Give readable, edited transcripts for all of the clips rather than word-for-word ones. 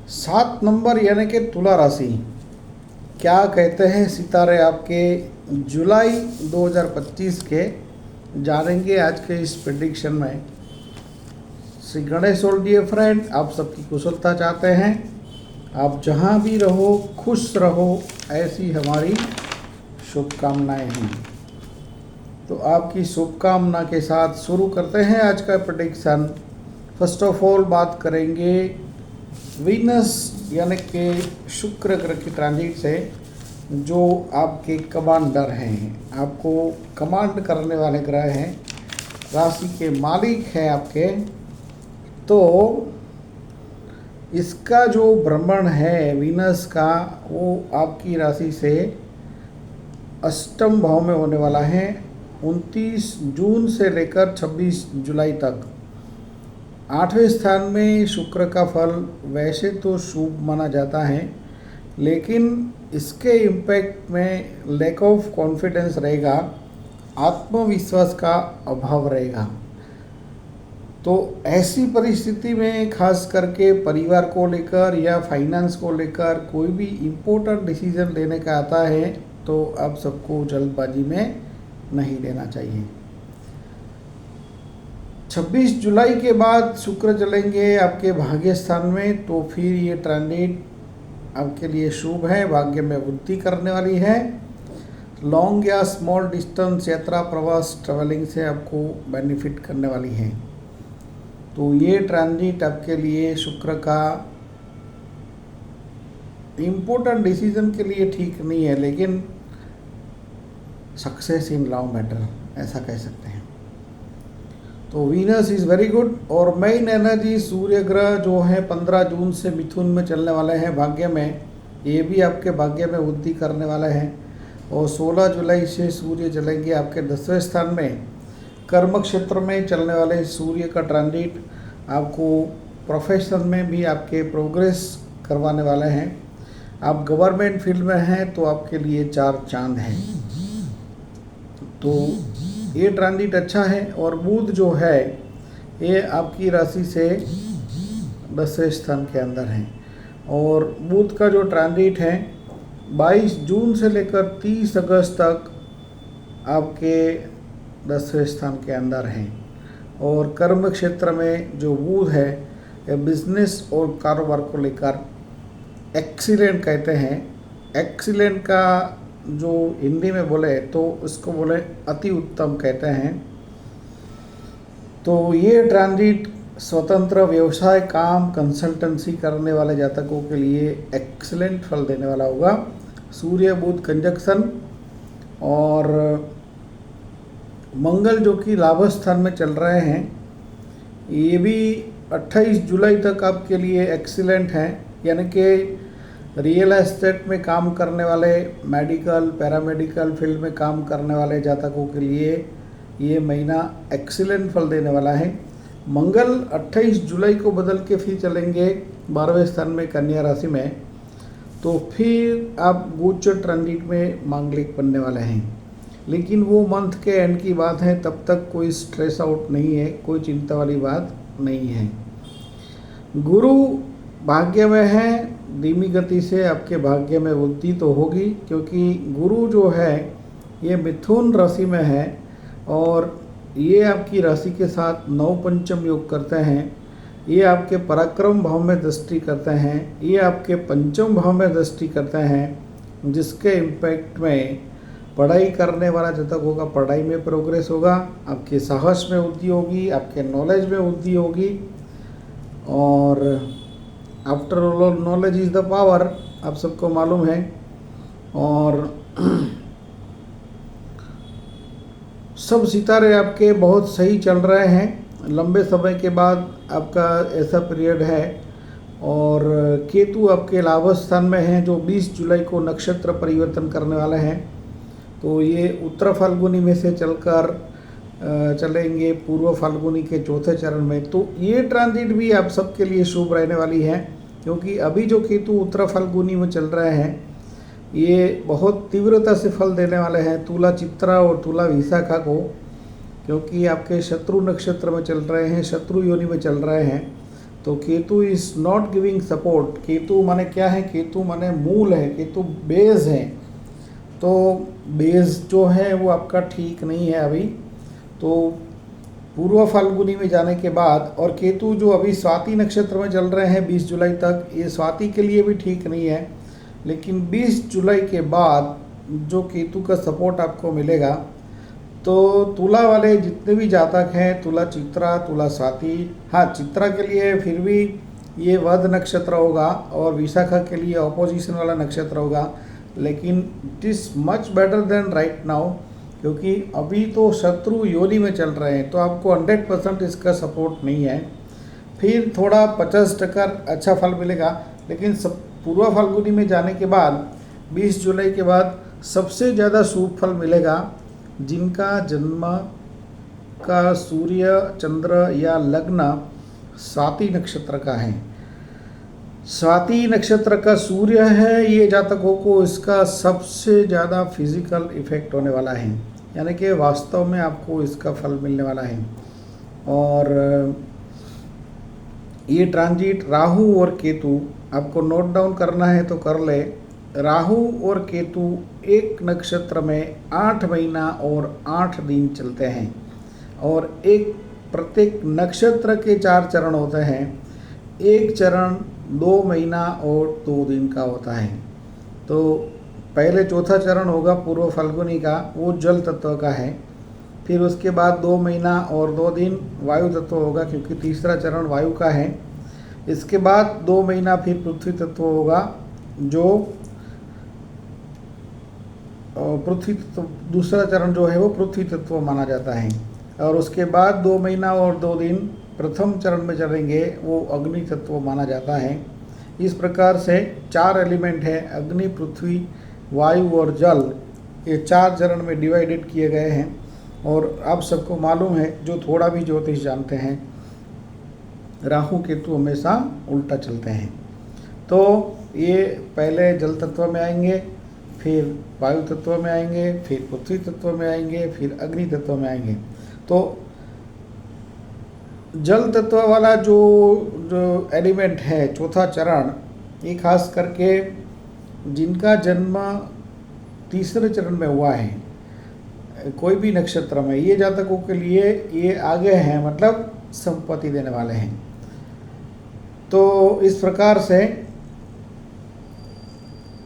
7 number यानी कि तुला राशि, क्या कहते हैं सितारे आपके जुलाई 2025 के, जानेंगे आज के इस प्रेडिक्शन में। Shri Ganesh old dear friend, आप सबकी कुशलता चाहते हैं। आप जहां भी रहो खुश रहो, ऐसी हमारी शुभकामनाएं हैं। तो आपकी शुभकामना के साथ शुरू करते हैं आज का प्रेडिक्शन। फर्स्ट ऑफ ऑल बात करेंगे वीनस यानी कि शुक्र ग्रह की ट्रांजिट से, जो आपके कमांडर हैं, आपको कमांड करने वाले ग्रह हैं, राशि के मालिक हैं आपके। तो इसका जो भ्रमण है वीनस का, वो आपकी राशि से अष्टम भाव में होने वाला है 29 जून से लेकर 26 जुलाई तक। 8वें स्थान में शुक्र का फल वैसे तो शुभ माना जाता है, लेकिन इसके इम्पैक्ट में लैक ऑफ कॉन्फिडेंस रहेगा, आत्मविश्वास का अभाव रहेगा। तो ऐसी परिस्थिति में खास करके परिवार को लेकर या फाइनेंस को लेकर कोई भी इम्पोर्टेंट डिसीजन लेने का आता है तो आप सबको जल्दबाजी में नहीं लेना चाहिए। 26 जुलाई के बाद शुक्र चलेंगे आपके भाग्य स्थान में, तो फिर ये ट्रांजिट आपके लिए शुभ है, भाग्य में वृद्धि करने वाली है। लॉन्ग या स्मॉल डिस्टेंस यात्रा प्रवास ट्रैवलिंग से आपको बेनिफिट करने वाली है। तो ये ट्रांजिट आपके लिए शुक्र का इम्पोर्टेंट डिसीजन के लिए ठीक नहीं है, लेकिन सक्सेस इन लव मैटर ऐसा कह सकते हैं। तो वीनस इज़ वेरी गुड। और मेन एनर्जी सूर्य ग्रह जो है 15 जून से मिथुन में चलने वाले हैं भाग्य में, ये भी आपके भाग्य में वृद्धि करने वाले हैं। और 16 जुलाई से सूर्य चलेंगे आपके 10वें स्थान में। कर्म क्षेत्र में चलने वाले सूर्य का ट्रांजिट आपको प्रोफेशन में भी आपके प्रोग्रेस करवाने वाले हैं। आप गवर्नमेंट फील्ड में हैं तो आपके लिए 4 चांद हैं। तो ये ट्रांजिट अच्छा है। और बुध जो है ये आपकी राशि से 10वें स्थान के अंदर है। और बुध का जो ट्रांजिट है 22 जून से लेकर 30 अगस्त तक आपके 10वें स्थान के अंदर हैं। और कर्म क्षेत्र में जो बुध है ये बिजनेस और कारोबार को लेकर एक्सीलेंट कहते हैं। एक्सीलेंट का जो हिंदी में बोले तो उसको बोले अति उत्तम कहते हैं। तो ये ट्रांजिट स्वतंत्र व्यवसाय, काम, कंसल्टेंसी करने वाले जातकों के लिए एक्सीलेंट फल देने वाला होगा। सूर्य बुध कंजक्शन और मंगल जो कि लाभ स्थान में चल रहे हैं, ये भी 28 जुलाई तक आपके लिए एक्सीलेंट हैं। यानी कि रियल एस्टेट में काम करने वाले, मेडिकल पैरामेडिकल फील्ड में काम करने वाले जातकों के लिए ये महीना एक्सीलेंट फल देने वाला है। मंगल 28 जुलाई को बदल के फिर चलेंगे 12वें स्थान में कन्या राशि में, तो फिर आप गोचर ट्रांजिट में मांगलिक बनने वाले हैं। लेकिन वो मंथ के एंड की बात है, तब तक कोई स्ट्रेस आउट नहीं है, कोई चिंता वाली बात नहीं है। गुरु भाग्य में है, धीमी गति से आपके भाग्य में वृद्धि तो होगी, क्योंकि गुरु जो है ये मिथुन राशि में है और ये आपकी राशि के साथ 9 पंचम योग करते हैं। ये आपके पराक्रम भाव में दृष्टि करते हैं, ये आपके पंचम भाव में दृष्टि करते हैं, जिसके इम्पैक्ट में पढ़ाई करने वाला जातक होगा, पढ़ाई में प्रोग्रेस होगा, आपके साहस में वृद्धि होगी, आपके नॉलेज में वृद्धि होगी। और after all knowledge is the power, आप सबको मालूम है। और सब सितारे आपके बहुत सही चल रहे हैं। लंबे समय के बाद आपका ऐसा पीरियड है। और केतु आपके लाभ स्थान में हैं, जो 20 जुलाई को नक्षत्र परिवर्तन करने वाले हैं। तो ये उत्तर फाल्गुनी में से चलकर चलेंगे पूर्व फाल्गुनी के चौथे चरण में। तो ये ट्रांजिट भी आप सबके लिए शुभ रहने वाली है, क्योंकि अभी जो केतु उत्तर फाल्गुनी में चल रहे हैं ये बहुत तीव्रता से फल देने वाले हैं तुला चित्रा और तुला विशाखा को, क्योंकि आपके शत्रु नक्षत्र में चल रहे हैं, शत्रु योनि में चल रहे हैं। तो Ketu is not giving support. Ketu माने क्या है? केतु माने मूल है, केतु बेस है। तो बेस जो है वो आपका ठीक नहीं है अभी। तो पूर्व फाल्गुनी में जाने के बाद, और केतु जो अभी स्वाति नक्षत्र में चल रहे हैं 20 जुलाई तक, ये स्वाति के लिए भी ठीक नहीं है। लेकिन 20 जुलाई के बाद जो केतु का सपोर्ट आपको मिलेगा, तो तुला वाले जितने भी जातक हैं, तुला चित्रा, तुला स्वाति, हाँ चित्रा के लिए फिर भी ये वध नक्षत्र होगा और विशाखा के लिए ऑपोजिशन वाला नक्षत्र होगा, लेकिन it is much better than right now, क्योंकि अभी तो शत्रु योनि में चल रहे हैं, तो आपको 100% इसका सपोर्ट नहीं है। फिर थोड़ा 50% अच्छा फल मिलेगा, लेकिन सब पूर्व फाल्गुनी में जाने के बाद 20 जुलाई के बाद सबसे ज़्यादा शुभ फल मिलेगा जिनका जन्म का सूर्य, चंद्र या लग्न स्वाति नक्षत्र का है। स्वाति नक्षत्र का सूर्य है, ये जातकों को इसका सबसे ज़्यादा फिजिकल इफेक्ट होने वाला है, यानी कि वास्तव में आपको इसका फल मिलने वाला है। और ये ट्रांजिट राहु और केतु, आपको नोट डाउन करना है तो कर ले। राहु और केतु एक नक्षत्र में 8 महीना और 8 दिन चलते हैं, और प्रत्येक नक्षत्र के 4 चरण होते हैं। एक चरण 2 महीना और 2 दिन का होता है। तो पहले चौथा चरण होगा पूर्व फाल्गुनी का, वो जल तत्व का है। फिर उसके बाद 2 महीना और 2 दिन वायु तत्व होगा, क्योंकि तीसरा चरण वायु का है। इसके बाद 2 महीना फिर पृथ्वी तत्व होगा, जो पृथ्वी तत्व, दूसरा चरण जो है वो पृथ्वी तत्व माना जाता है। और उसके बाद 2 महीना और 2 दिन प्रथम चरण में चलेंगे, वो अग्नि तत्व माना जाता है। इस प्रकार से 4 एलिमेंट है, अग्नि, पृथ्वी, वायु और जल, ये 4 चरण में डिवाइडेड किए गए हैं। और आप सबको मालूम है, जो थोड़ा भी ज्योतिष जानते हैं, राहु केतु हमेशा उल्टा चलते हैं। तो ये पहले जल तत्व में आएंगे, फिर वायु तत्व में आएंगे, फिर पृथ्वी तत्व में आएंगे, फिर अग्नि तत्व में आएंगे। तो जल तत्व वाला जो एलिमेंट है, चौथा चरण, ये खास करके जिनका जन्म तीसरे चरण में हुआ है, कोई भी नक्षत्र में, ये जातकों के लिए ये आगे हैं, मतलब संपत्ति देने वाले हैं। तो इस प्रकार से,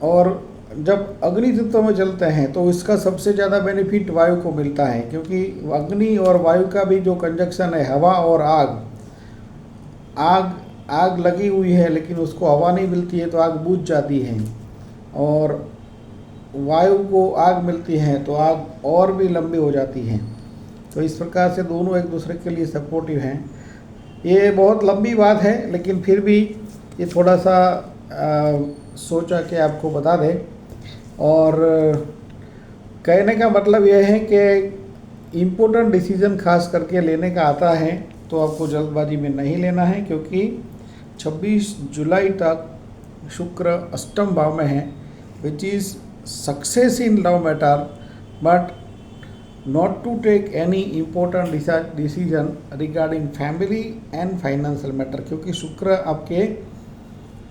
और जब अग्नि तत्व में चलते हैं तो इसका सबसे ज़्यादा बेनिफिट वायु को मिलता है, क्योंकि अग्नि और वायु का भी जो कंजक्शन है, हवा और आग लगी हुई है, लेकिन उसको हवा नहीं मिलती है तो आग बुझ जाती है, और वायु को आग मिलती है तो आग और भी लंबी हो जाती है। तो इस प्रकार से दोनों एक दूसरे के लिए सपोर्टिव हैं। ये बहुत लंबी बात है, लेकिन फिर भी ये थोड़ा सा सोचा कि आपको बता दें। और कहने का मतलब यह है कि इम्पोर्टेंट डिसीज़न खास करके लेने का आता है तो आपको जल्दबाजी में नहीं लेना है, क्योंकि 26 जुलाई तक शुक्र अष्टम भाव में है, which is success in love matter, but not to take any important decision regarding family and financial matter, क्योंकि शुक्र आपके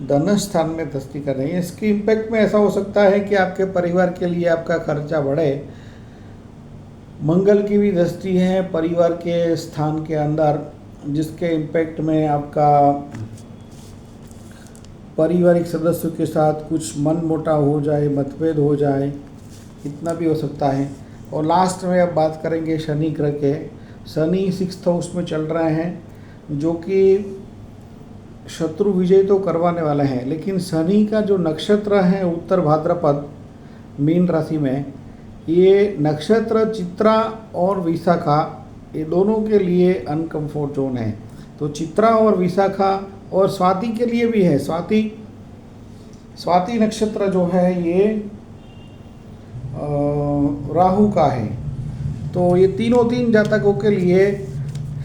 धन स्थान में दृष्टि कर रहे हैं। इसके इम्पैक्ट में ऐसा हो सकता है कि आपके परिवार के लिए आपका खर्चा बढ़े। मंगल की भी दृष्टि है परिवार के स्थान के अंदर, जिसके इम्पैक्ट में आपका पारिवारिक सदस्यों के साथ कुछ मनमुटाव हो जाए, मतभेद हो जाए, इतना भी हो सकता है। और लास्ट में अब बात करेंगे शनि ग्रह के। शनि 6th हाउस में चल रहे हैं, जो कि शत्रु विजय तो करवाने वाला है, लेकिन शनि का जो नक्षत्र है उत्तर भाद्रपद मीन राशि में, ये नक्षत्र चित्रा और विशाखा, ये दोनों के लिए अनकम्फर्ट जोन है। तो चित्रा और विशाखा और स्वाति के लिए भी है। स्वाति नक्षत्र जो है ये राहु का है। तो ये तीन जातकों के लिए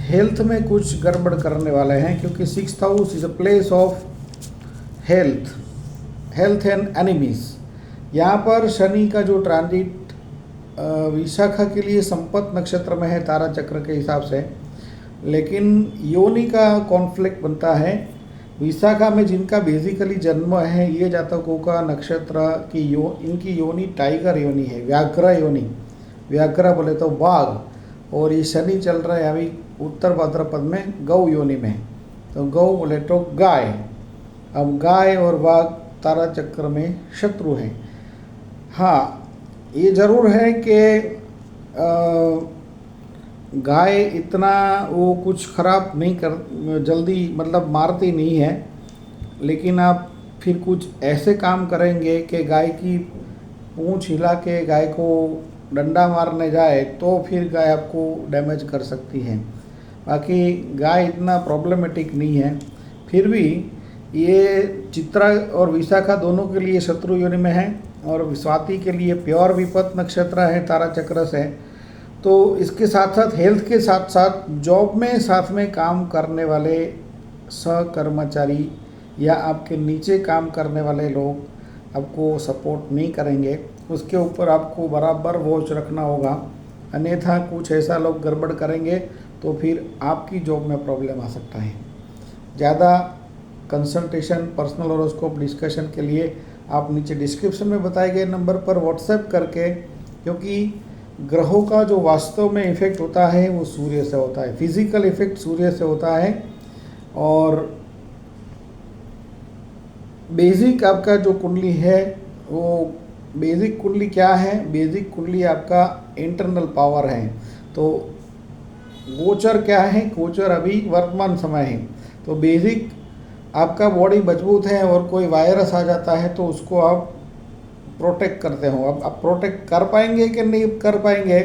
हेल्थ में कुछ गड़बड़ करने वाले हैं, क्योंकि 6th house is a place of health and enemies. यहाँ पर शनि का जो ट्रांजिट विशाखा के लिए संपत नक्षत्र में है तारा चक्र के हिसाब से, लेकिन योनि का कॉन्फ्लिक्ट बनता है। विशाखा में जिनका बेसिकली जन्म है, ये जातकों का नक्षत्र की इनकी योनि टाइगर योनि है, व्याघ्र योनि। व्याघ्र बोले तो बाघ, और ये शनि चल रहा है अभी उत्तर भाद्रपद में गौ योनि में, तो गौ बोले तो गाय। अब गाय और बाघ तारा चक्र में शत्रु हैं। हाँ, ये ज़रूर है कि गाय इतना वो कुछ खराब नहीं कर, जल्दी मतलब मारती नहीं है, लेकिन आप फिर कुछ ऐसे काम करेंगे कि गाय की पूंछ हिला के गाय को डंडा मारने जाए तो फिर गाय आपको डैमेज कर सकती है। बाकी गाय इतना प्रॉब्लमेटिक नहीं है। फिर भी ये चित्रा और विशाखा दोनों के लिए शत्रु योनि में है, और स्वाति के लिए प्योर विपत नक्षत्र है तारा चक्र से। तो इसके साथ साथ हेल्थ के साथ साथ जॉब में साथ में काम करने वाले सहकर्मचारी या आपके नीचे काम करने वाले लोग आपको सपोर्ट नहीं करेंगे, उसके ऊपर आपको बराबर वॉच रखना होगा। अन्यथा कुछ ऐसा लोग गड़बड़ करेंगे तो फिर आपकी जॉब में प्रॉब्लम आ सकता है। ज़्यादा कंसल्टेशन, पर्सनल हॉरोस्कोप डिस्कशन के लिए आप नीचे डिस्क्रिप्शन में बताए गए नंबर पर व्हाट्सएप करके, क्योंकि ग्रहों का जो वास्तव में इफ़ेक्ट होता है वो सूर्य से होता है, फिजिकल इफ़ेक्ट सूर्य से होता है। और बेसिक आपका जो कुंडली है वो बेसिक कुंडली क्या है, बेसिक कुंडली आपका इंटरनल पावर है। तो गोचर क्या है, गोचर अभी वर्तमान समय है। तो बेसिक आपका बॉडी मजबूत है और कोई वायरस आ जाता है तो उसको आप प्रोटेक्ट करते हो। अब आप प्रोटेक्ट कर पाएंगे कि नहीं कर पाएंगे,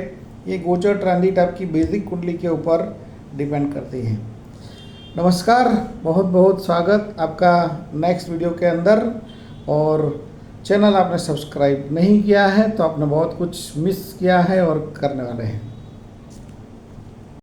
ये गोचर ट्रांजिट आपकी बेसिक कुंडली के ऊपर डिपेंड करती है। नमस्कार, बहुत बहुत स्वागत आपका नेक्स्ट वीडियो के अंदर। और चैनल आपने सब्सक्राइब नहीं किया है तो आपने बहुत कुछ मिस किया है और करने वाले हैं।